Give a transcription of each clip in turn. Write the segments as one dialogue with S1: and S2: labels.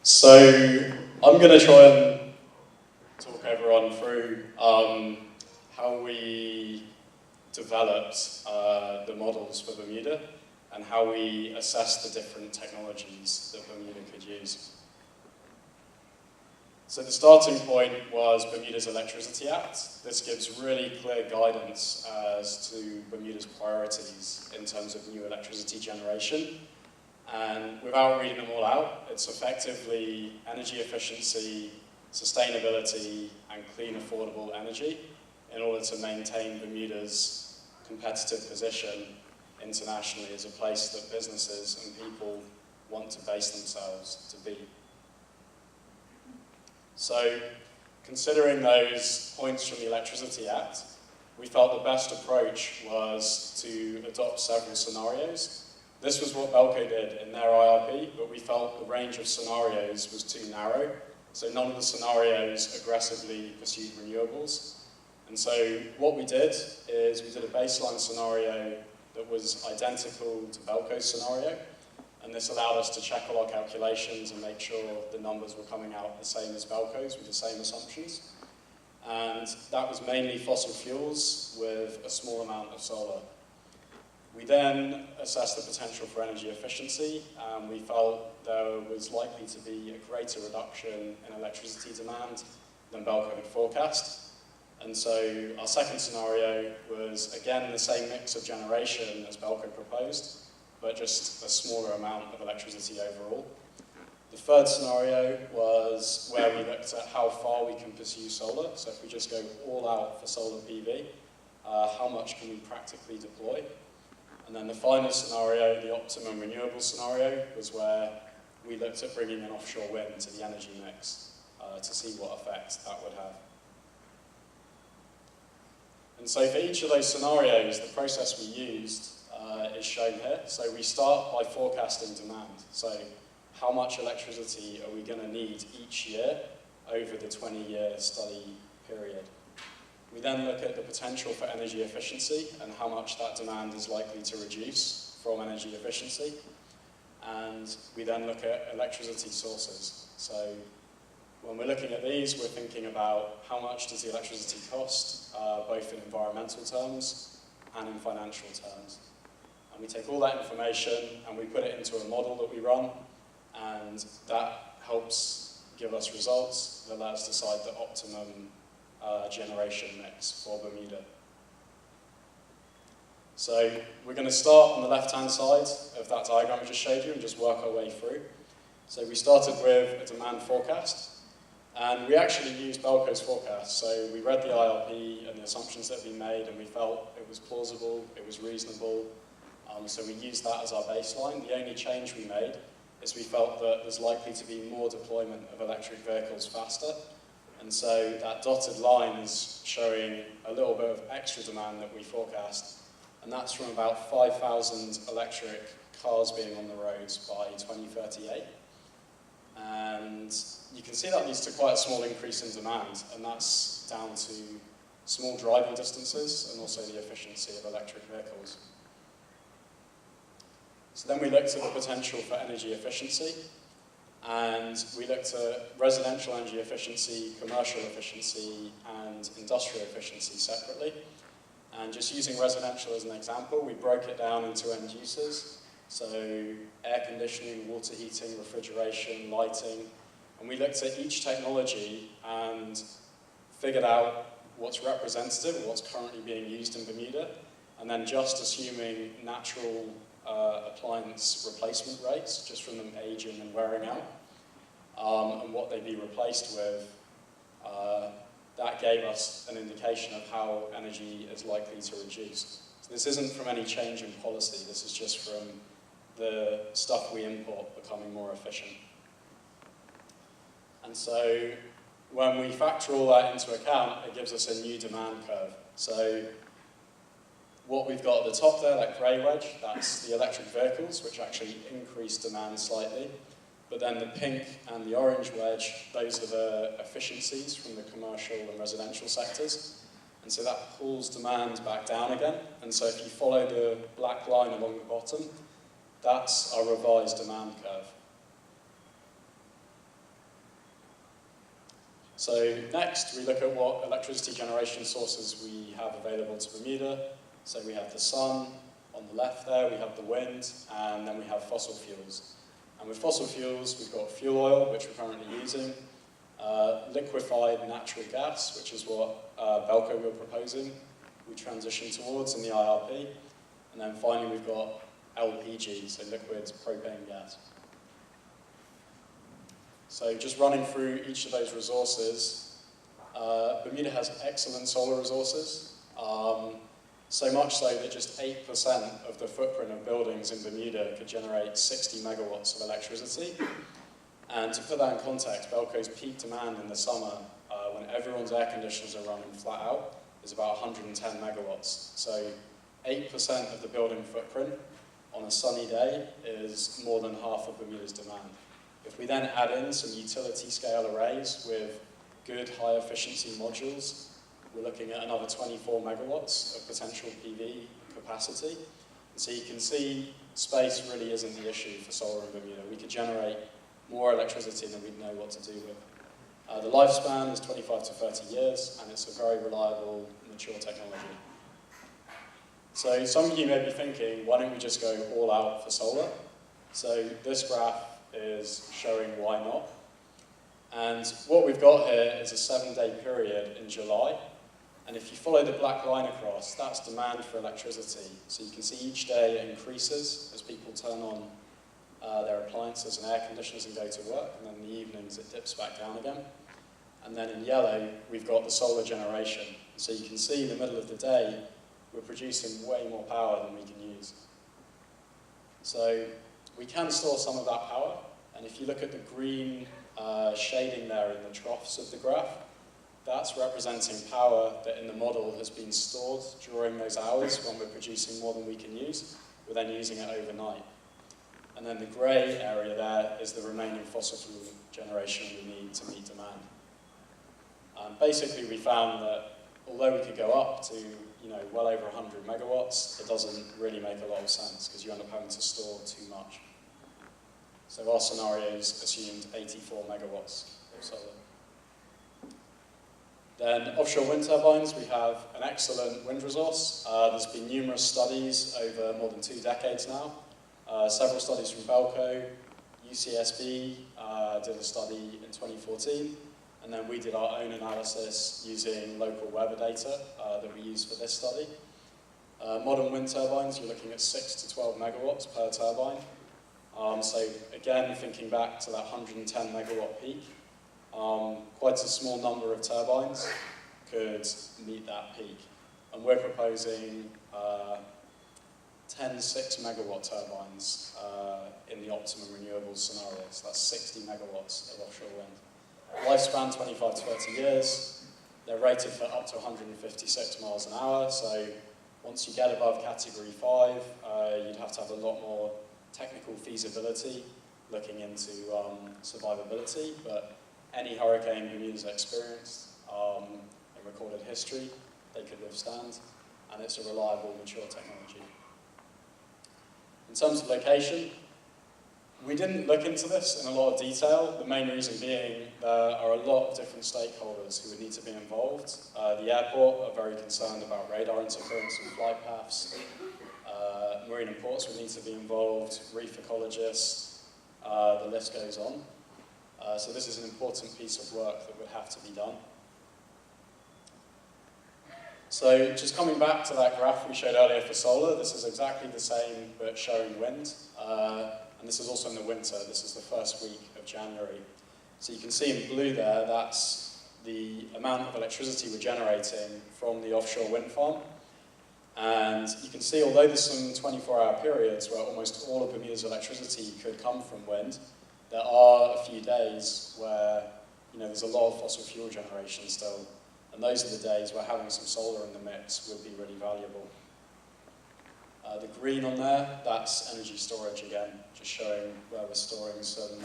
S1: So I'm going to try and talk everyone through how we developed the models for Bermuda and how we assessed the different technologies that Bermuda could use. So the starting point was Bermuda's Electricity Act. This gives really clear guidance as to Bermuda's priorities in terms of new electricity generation. And without reading them all out, it's effectively energy efficiency, sustainability, and clean, affordable energy in order to maintain Bermuda's competitive position internationally as a place that businesses and people want to base themselves to be. So, considering those points from the Electricity Act, we felt the best approach was to adopt several scenarios. This was what Belco did in their IRP, but we felt the range of scenarios was too narrow, so none of the scenarios aggressively pursued renewables. And so what we did is we did a baseline scenario that was identical to Belco's scenario, and this allowed us to check all our calculations and make sure the numbers were coming out the same as Belco's with the same assumptions. And that was mainly fossil fuels with a small amount of solar. We then assessed the potential for energy efficiency, and we felt there was likely to be a greater reduction in electricity demand than Belco had forecast. And so our second scenario was, again, the same mix of generation as Belco proposed, but just a smaller amount of electricity overall. The third scenario was where we looked at how far we can pursue solar. So if we just go all out for solar PV, how much can we practically deploy? And then the final scenario, the optimum renewable scenario, was where we looked at bringing in offshore wind to the energy mix to see what effect that would have. And so for each of those scenarios, the process we used is shown here. So we start by forecasting demand. So how much electricity are we going to need each year over the 20-year study period? We then look at the potential for energy efficiency and how much that demand is likely to reduce from energy efficiency. And we then look at electricity sources. So when we're looking at these, we're thinking about how much does the electricity cost, both in environmental terms and in financial terms. And we take all that information and we put it into a model that we run, and that helps give us results that let us decide the optimum generation mix for Bermuda. So we're going to start on the left-hand side of that diagram I just showed you and just work our way through. So we started with a demand forecast, and we actually used Belco's forecast. So we read the IRP and the assumptions that we made, and we felt it was plausible, it was reasonable. So we used that as our baseline. The only change we made is we felt that there's likely to be more deployment of electric vehicles faster. And so that dotted line is showing a little bit of extra demand that we forecast. And that's from about 5,000 electric cars being on the roads by 2038. And you can see that leads to quite a small increase in demand, and that's down to small driving distances and also the efficiency of electric vehicles. So then we looked at the potential for energy efficiency, and we looked at residential energy efficiency, commercial efficiency, and industrial efficiency separately. And just using residential as an example, we broke it down into end uses. So air conditioning, water heating, refrigeration, lighting. And we looked at each technology and figured out what's representative, what's currently being used in Bermuda, and then just assuming natural appliance replacement rates, just from them aging and wearing out, and what they'd be replaced with, that gave us an indication of how energy is likely to reduce. So this isn't from any change in policy, this is just from the stuff we import becoming more efficient. And so when we factor all that into account, it gives us a new demand curve. So what we've got at the top there, that grey wedge, that's the electric vehicles, which actually increase demand slightly. But then the pink and the orange wedge, those are the efficiencies from the commercial and residential sectors. And so that pulls demand back down again. And so if you follow the black line along the bottom, that's our revised demand curve. So next, we look at what electricity generation sources we have available to Bermuda. So we have the sun on the left there, we have the wind, and then we have fossil fuels. And with fossil fuels, we've got fuel oil, which we're currently using, liquefied natural gas, which is what Belco were proposing, we transition towards in the IRP. And then finally, we've got LPG, so liquid propane gas. So just running through each of those resources, Bermuda has excellent solar resources, so much so that just 8% of the footprint of buildings in Bermuda could generate 60 megawatts of electricity. And to put that in context, Belco's peak demand in the summer, when everyone's air conditioners are running flat out, is about 110 megawatts. So 8% of the building footprint on a sunny day is more than half of Bermuda's demand. If we then add in some utility scale arrays with good high efficiency modules, we're looking at another 24 megawatts of potential PV capacity. And so you can see space really isn't the issue for solar in Bermuda. We could generate more electricity than we'd know what to do with. The lifespan is 25 to 30 years, and it's a very reliable, mature technology. So some of you may be thinking, why don't we just go all out for solar? So this graph is showing why not. And what we've got here is a 7-day period in July. And if you follow the black line across, that's demand for electricity. So you can see each day it increases as people turn on their appliances and air conditioners and go to work. And then in the evenings, it dips back down again. And then in yellow, we've got the solar generation. So you can see in the middle of the day, we're producing way more power than we can use. So we can store some of that power, and if you look at the green shading there in the troughs of the graph, that's representing power that in the model has been stored during those hours when we're producing more than we can use. We're then using it overnight. And then the grey area there is the remaining fossil fuel generation we need to meet demand. Basically, we found that although we could go up to well over 100 megawatts, it doesn't really make a lot of sense because you end up having to store too much. So our scenarios assumed 84 megawatts of solar. Then offshore wind turbines, we have an excellent wind resource. There's been numerous studies over more than 2 decades now. Several studies from Belco, UCSB did a study in 2014, and then we did our own analysis using local weather data that we used for this study. Modern wind turbines, you're looking at 6 to 12 megawatts per turbine. So again, thinking back to that 110 megawatt peak, quite a small number of turbines could meet that peak. And we're proposing 10 6 megawatt turbines in the optimum renewables scenario. So that's 60 megawatts of offshore wind. Lifespan 25 to 30 years. They're rated for up to 156 miles an hour. So once you get above category 5, you'd have to have a lot more technical feasibility looking into survivability. But any hurricane Bermuda's experienced in recorded history, they could withstand. And it's a reliable, mature technology. In terms of location, we didn't look into this in a lot of detail, the main reason being there are a lot of different stakeholders who would need to be involved. The airport are very concerned about radar interference and flight paths. Marine and ports would need to be involved, reef ecologists, the list goes on. So this is an important piece of work that would have to be done. So just coming back to that graph we showed earlier for solar, this is exactly the same but showing wind. And this is also in the winter, this is the first week of January. So you can see in blue there, that's the amount of electricity we're generating from the offshore wind farm. And you can see, although there's some 24-hour periods where almost all of Bermuda's electricity could come from wind, there are a few days where there's a lot of fossil fuel generation still. And those are the days where having some solar in the mix would be really valuable. The green on there, that's energy storage again, just showing where we're storing some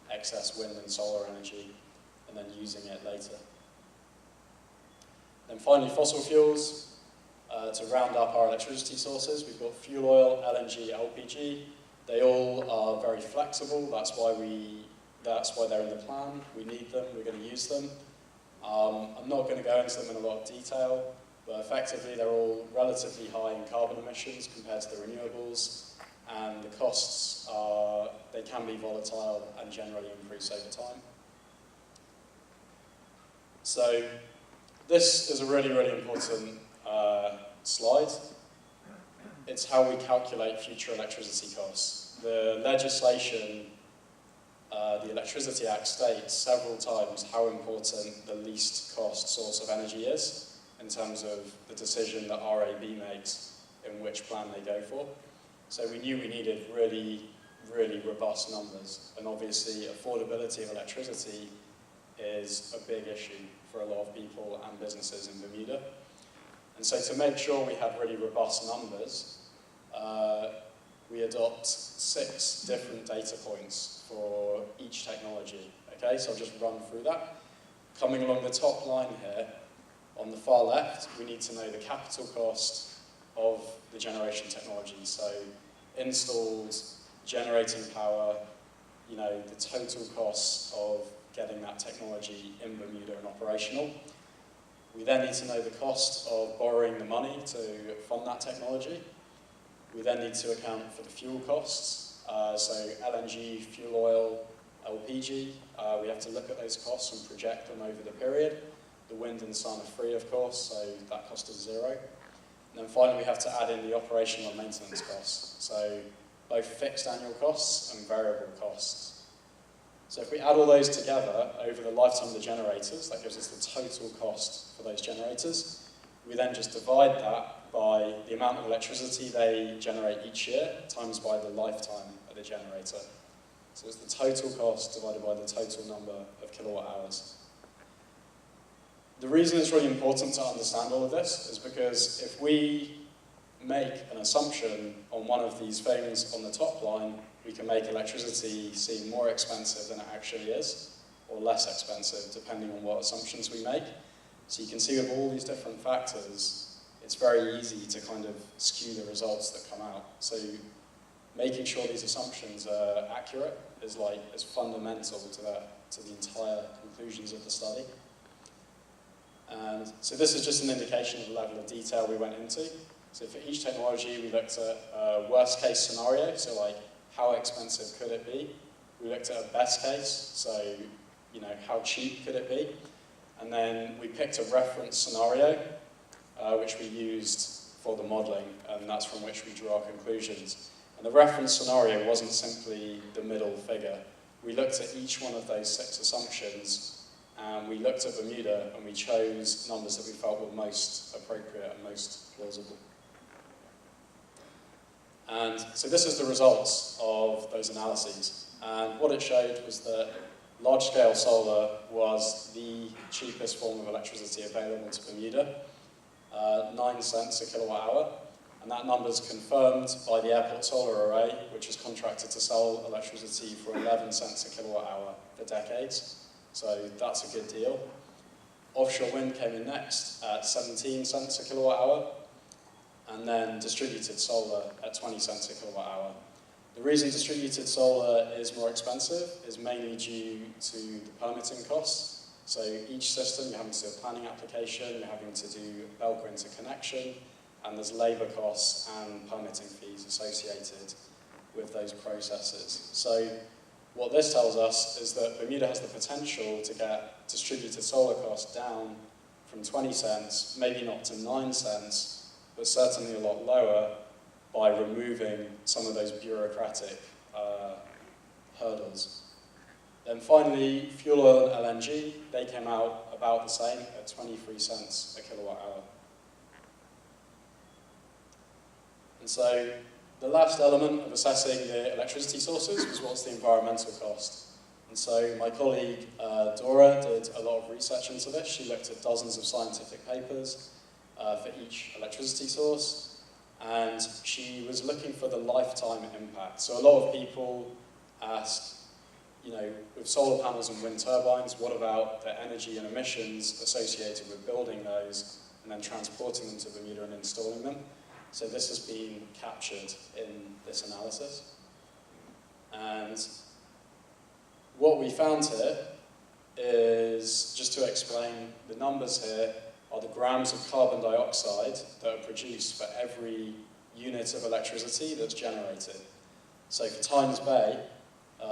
S1: excess wind and solar energy and then using it later. Then finally, fossil fuels. To round up our electricity sources, we've got fuel oil, LNG, LPG. They all are very flexible. That's why they're in the plan. We need them. We're going to use them. I'm not going to go into them in a lot of detail, but effectively they're all relatively high in carbon emissions compared to the renewables, and the costs they can be volatile and generally increase over time. So this is a really, really important slide. It's how we calculate future electricity costs. The legislation, the Electricity Act, states several times how important the least cost source of energy is in terms of the decision that RAB makes in which plan they go for. So we knew we needed really, really robust numbers, and obviously affordability of electricity is a big issue for a lot of people and businesses in Bermuda. And so to make sure we have really robust numbers, we adopt 6 different data points for each technology. Okay, so I'll just run through that. Coming along the top line here, on the far left, we need to know the capital cost of the generation technology. So installed, generating power, you know, the total costs of getting that technology in Bermuda and operational. We then need to know the cost of borrowing the money to fund that technology. We then need to account for the fuel costs, so LNG, fuel oil, LPG. We have to look at those costs and project them over the period. The wind and sun are free, of course, so that cost is 0. And then finally, we have to add in the operational and maintenance costs, so both fixed annual costs and variable costs. So if we add all those together over the lifetime of the generators, that gives us the total cost for those generators. We then just divide that by the amount of electricity they generate each year times by the lifetime of the generator. So it's the total cost divided by the total number of kilowatt hours. The reason it's really important to understand all of this is because if we make an assumption on one of these things on the top line, we can make electricity seem more expensive than it actually is, or less expensive, depending on what assumptions we make. So you can see with all these different factors, it's very easy to kind of skew the results that come out. So making sure these assumptions are accurate is fundamental to the entire conclusions of the study. And so this is just an indication of the level of detail we went into. So for each technology, we looked at a worst case scenario, so like how expensive could it be? We looked at a best case, so you know, how cheap could it be? And then we picked a reference scenario, which we used for the modeling, and that's from which we drew our conclusions. And the reference scenario wasn't simply the middle figure. We looked at each one of those 6 assumptions, and we looked at Bermuda, and we chose numbers that we felt were most appropriate and most plausible. And so this is the results of those analyses. And what it showed was that large-scale solar was the cheapest form of electricity available to Bermuda, 9 cents a kilowatt hour. And that number is confirmed by the airport solar array, which is contracted to sell electricity for 11 cents a kilowatt hour for decades. So that's a good deal. Offshore wind came in next at 17 cents a kilowatt hour, and then distributed solar at 20 cents a kilowatt hour. The reason distributed solar is more expensive is mainly due to the permitting costs. So each system, you're having to do a planning application, you're having to do Belco interconnection, and there's labour costs and permitting fees associated with those processes. So what this tells us is that Bermuda has the potential to get distributed solar costs down from 20 cents, maybe not to 9 cents, but certainly a lot lower by removing some of those bureaucratic hurdles. Then finally, fuel oil and LNG, they came out about the same at 23 cents a kilowatt hour. And so the last element of assessing the electricity sources was what's the environmental cost. And so my colleague Dora did a lot of research into this. She looked at dozens of scientific papers for each electricity source, and she was looking for the lifetime impact. So a lot of people ask, you know, with solar panels and wind turbines, what about the energy and emissions associated with building those and then transporting them to Bermuda and installing them? So this has been captured in this analysis. And what we found here is, just to explain, the numbers here are the grams of carbon dioxide that are produced for every unit of electricity that's generated. So for Tynes Bay,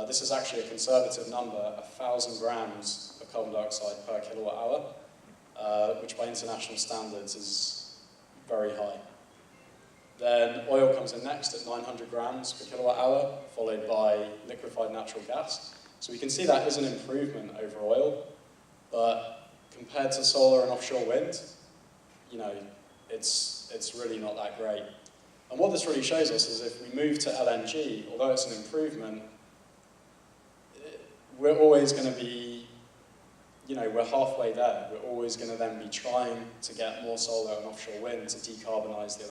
S1: this is actually a conservative number, 1,000 grams of carbon dioxide per kilowatt hour, which by international standards is very high. Then oil comes in next at 900 grams per kilowatt hour, followed by liquefied natural gas. So we can see that is an improvement over oil, but compared to solar and offshore wind, you know, it's really not that great. And what this really shows us is if we move to LNG, although it's an improvement, we're always going to be, you know, we're halfway there. We're always going to then be trying to get more solar and offshore wind to decarbonize the